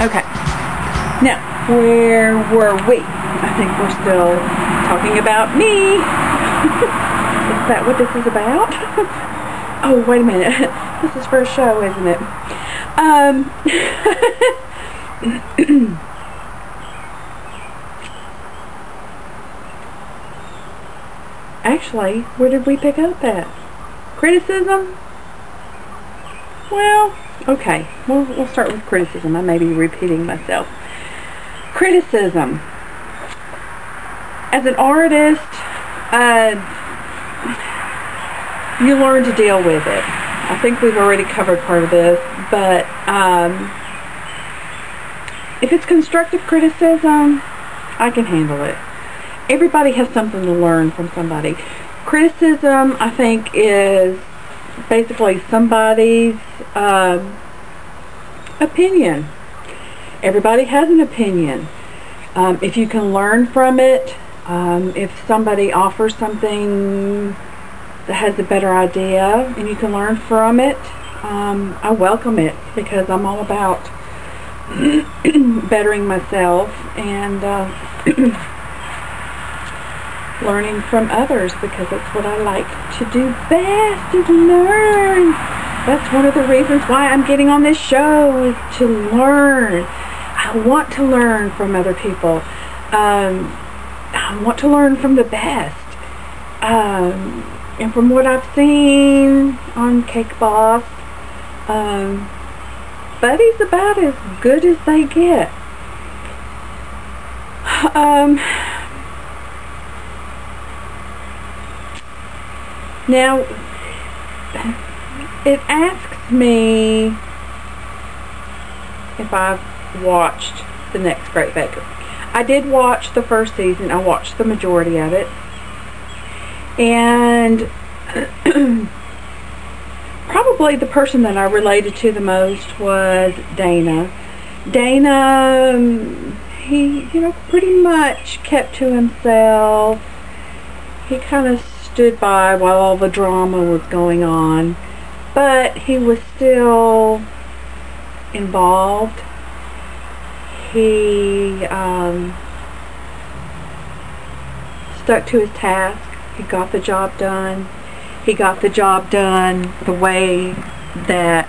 Okay. Now, where were we? I think we're still talking about me. Is that what this is about? Oh, wait a minute. This is for a show, isn't it? Actually, where did we pick up at? Criticism? Well, okay. We'll start with criticism. I may be repeating myself. Criticism. As an artist, you learn to deal with it. I think we've already covered part of this, but if it's constructive criticism, I can handle it. Everybody has something to learn from somebody. Criticism, I think, is basically somebody's opinion. Everybody has an opinion. If you can learn from it, if somebody offers something that has a better idea and you can learn from it, I welcome it, because I'm all about bettering myself and learning from others, because that's what I like to do best, is learn. That's one of the reasons why I'm getting on this show, is to learn. I want to learn from other people. I want to learn from the best. And from what I've seen on Cake Boss, Buddy's about as good as they get. Now, it asks me if I've watched The Next Great Baker. I did watch the first season. I watched the majority of it. And probably the person that I related to the most was Dana. Dana, he, pretty much kept to himself. He kind of stood by while all the drama was going on, but he was still involved. He stuck to his task. He got the job done. He got the job done the way that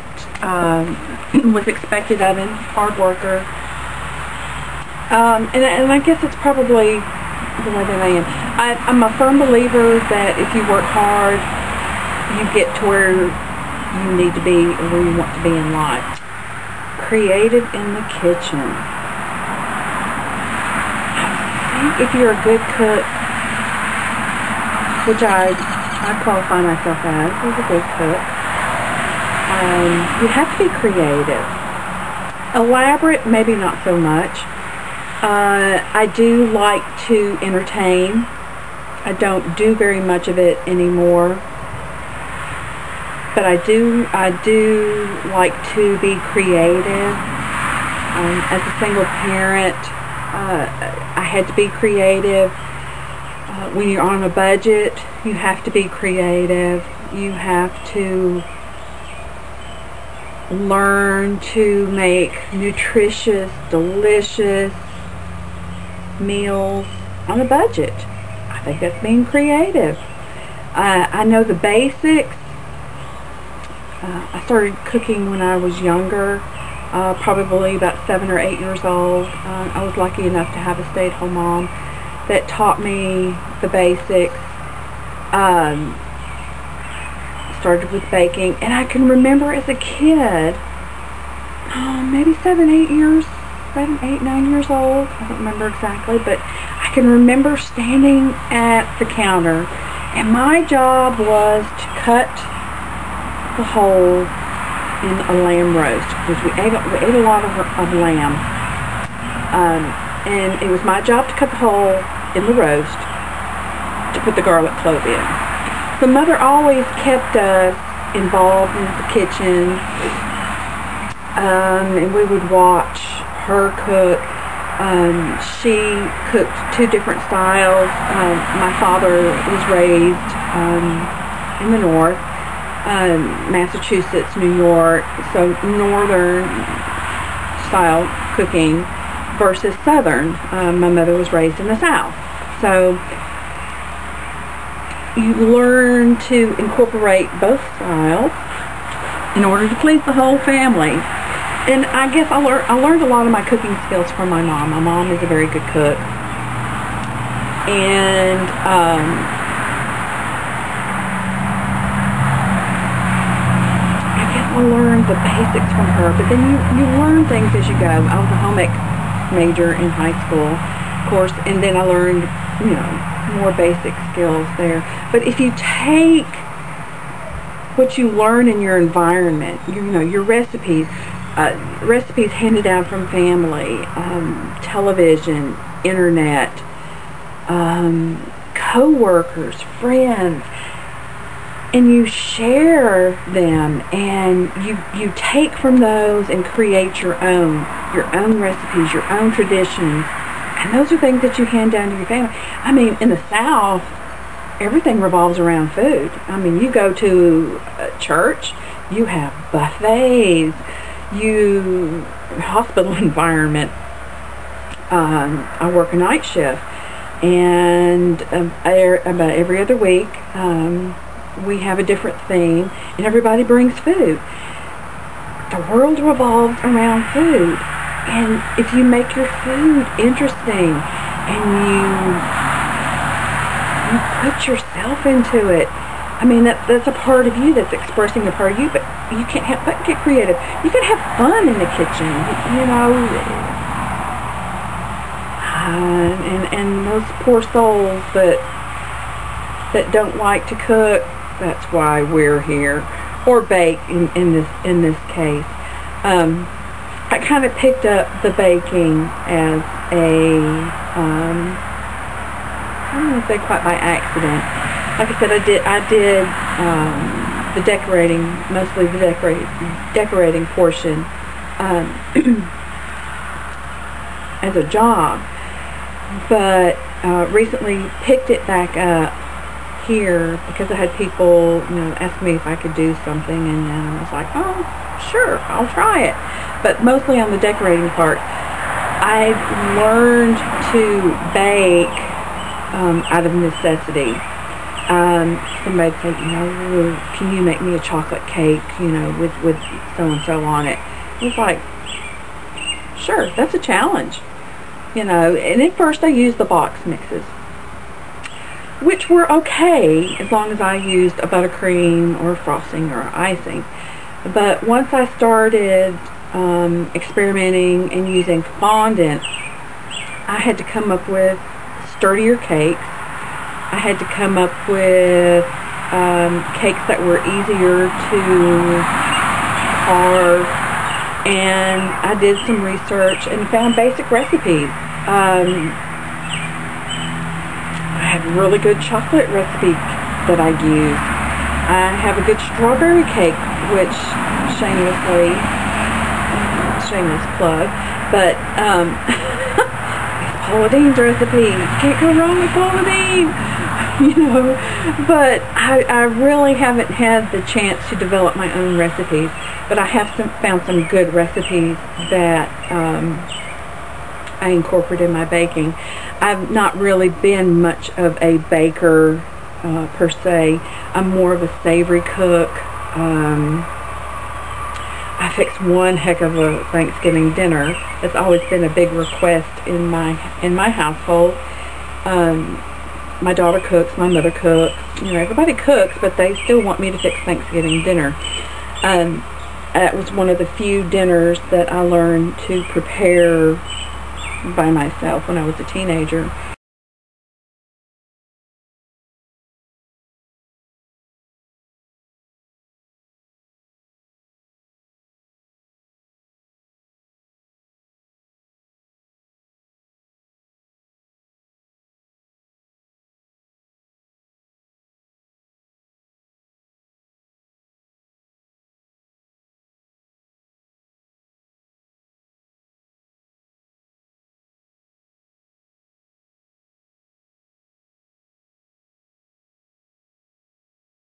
was expected of him. Hard worker. And I guess it's probably the way that I am. I'm a firm believer that if you work hard, you get to where you need to be or where you want to be in life. Creative in the kitchen. I think if you're a good cook, which I qualify myself as a good cook, you have to be creative. Elaborate, maybe not so much. I do like to entertain. I don't do very much of it anymore, but I do like to be creative. As a single parent, I had to be creative. When you're on a budget, you have to be creative. You have to learn to make nutritious, delicious meals on a budget. I think that's being creative. I know the basics. I started cooking when I was younger, probably about 7 or 8 years old. I was lucky enough to have a stay-at-home mom that taught me the basics. Started with baking, and I can remember as a kid, maybe 7, 8, 9 years old. I don't remember exactly, but I can remember standing at the counter, and my job was to cut the hole in a lamb roast, because we ate a lot of lamb. And it was my job to cut the hole in the roast to put the garlic clove in. So Mother always kept us involved in the kitchen, and we would watch her cook. She cooked 2 different styles. My father was raised in the north, Massachusetts, New York, so northern style cooking versus Southern. My mother was raised in the South. So you learn to incorporate both styles in order to please the whole family. And I guess I learned a lot of my cooking skills from my mom. My mom is a very good cook. And I guess I learned the basics from her, but then you learn things as you go. I was a home ec major in high school, of course, and then I learned, more basic skills there. But if you take what you learn in your environment, your recipes handed down from family, television, internet, co-workers, friends, and you share them, and you take from those and create your own recipes, your own traditions, and those are things that you hand down to your family. I mean, in the South, everything revolves around food. I mean, you go to a church, you have buffets, hospital environment. I work a night shift, and about every other week, we have a different theme, and everybody brings food. The world revolves around food, and if you make your food interesting and you put yourself into it, I mean, that's a part of you that's expressing a part of you, but you can't get creative. You can have fun in the kitchen, and those poor souls that don't like to cook, that's why we're here, or bake in this case. I kind of picked up the baking as I don't want to say quite by accident. Like I said, I did the decorating, mostly the decorating portion as a job, but recently picked it back up here because I had people, ask me if I could do something, and I was like, oh, sure, I'll try it. But mostly on the decorating part, I learned to bake out of necessity. Somebody said, can you make me a chocolate cake, with so-and-so on it? I was like, sure, that's a challenge. And at first I used the box mixes, which were okay as long as I used a buttercream or frosting or icing. But once I started experimenting and using fondant, I had to come up with sturdier cakes. I had to come up with cakes that were easier to carve, and I did some research and found basic recipes. I have a really good chocolate recipe that I use. I have a good strawberry cake, which shameless plug, but Paula Deen's recipe, can't go wrong with Paula Deen. But I really haven't had the chance to develop my own recipes, but I have found some good recipes that I incorporate in my baking. I've not really been much of a baker per se. I'm more of a savory cook. I fixed one heck of a Thanksgiving dinner. It's always been a big request in my household. My daughter cooks, my mother cooks, everybody cooks, but they still want me to fix Thanksgiving dinner. That was one of the few dinners that I learned to prepare by myself when I was a teenager.